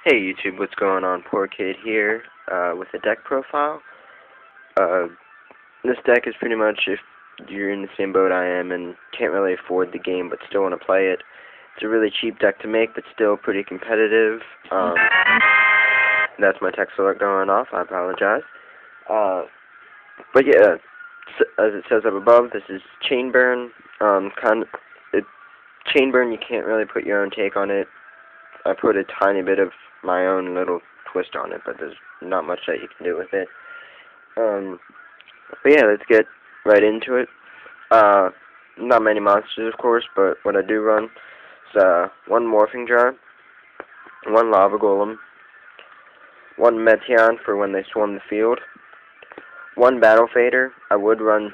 Hey YouTube, what's going on? Poor Kid here, with a deck profile. Uh, this deck is pretty much if you're in the same boat I am and can't really afford the game but still want to play it. It's a really cheap deck to make but still pretty competitive. That's my text alert going off, I apologize. But yeah, as it says up above, this is Chainburn. Chainburn, you can't really put your own take on it. I put a tiny bit of my own little twist on it, but there's not much that you can do with it. But yeah, let's get right into it. Not many monsters, of course, but what I do run is one Morphing Jar, one Lava Golem, one Meteion for when they swarm the field, one Battle Fader. I would run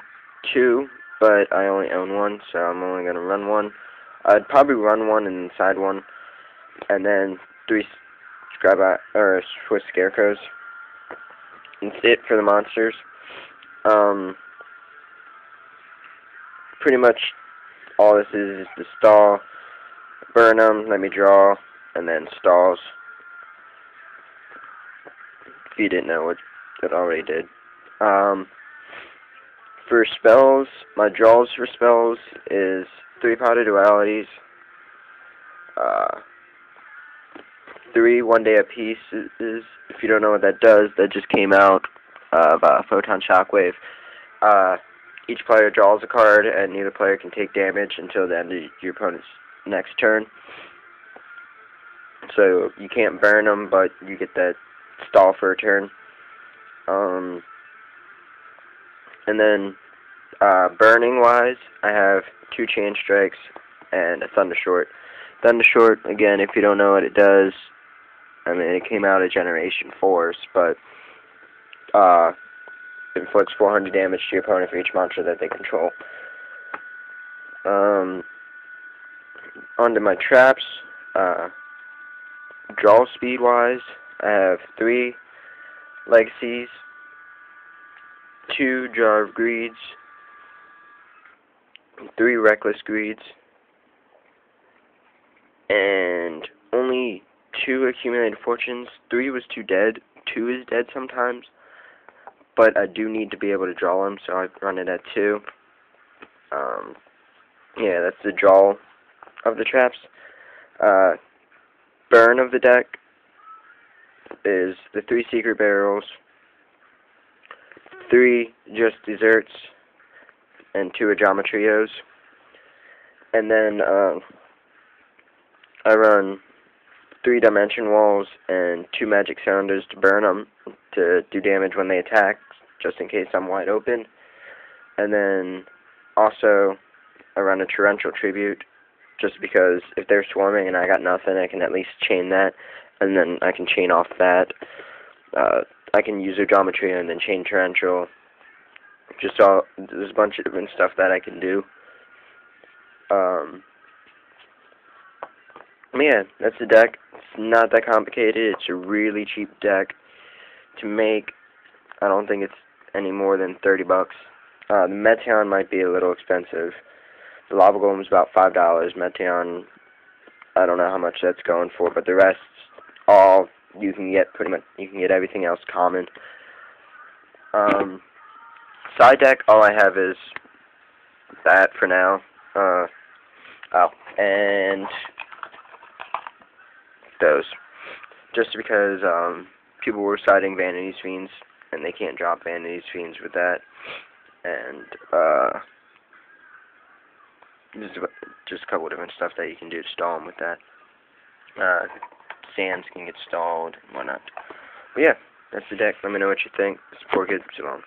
two, but I only own one, so I'm only going to run one. I'd probably run one and inside one, and then three Swiss Scarecrows. That's it for the monsters. Pretty much all this is the stall, burn them, let me draw, and then stalls. If you didn't know, it already did. For spells, my draws for spells is 3 Pot of Dualities, 3 1 day apiece is, if you don't know what that does, that just came out by Photon Shockwave. Each player draws a card, and neither player can take damage until the end of your opponent's next turn. So you can't burn them, but you get that stall for a turn. And then burning-wise, I have 2 Chain Strikes and a Thundershort. Thundershort, again, if you don't know what it does, I mean, it came out of Generation Force, but inflicts 400 damage to your opponent for each monster that they control. Onto my traps. Draw speed-wise, I have 3 Legacies, 2 Jar of Greeds, 3 Reckless Greeds, and only 2 Accumulated Fortunes. 3 was too dead. 2 is dead sometimes, but I do need to be able to draw them, so I run it at 2. Yeah, that's the draw of the traps. Burn of the deck is the 3 Secret Barrels, 3 Just Desserts, and 2 Ajama Trios. And then I run 3 Dimension Walls and 2 Magic Sounders to burn them to do damage when they attack, just in case I'm wide open. And then also I run a Torrential Tribute, just because if they're swarming and I got nothing, I can at least chain that, and then I can chain off that. I can use a Geometry and then chain Torrential. There's a bunch of different stuff that I can do. Yeah, that's the deck. It's not that complicated. It's a really cheap deck to make. I don't think it's any more than $30. The Meteion might be a little expensive. The Lava Golem is about $5. Meteion, I don't know how much that's going for, but the rest, all you can get pretty much. You can get everything else common. Side deck, all I have is that for now. And those, just because people were citing Vanity's Fiends, and they can't drop Vanity's Fiends with that, and just a couple of different stuff that you can do to stall them with that. Sands can get stalled and whatnot. But yeah, that's the deck. Let me know what you think. It's Poor Kid. So long.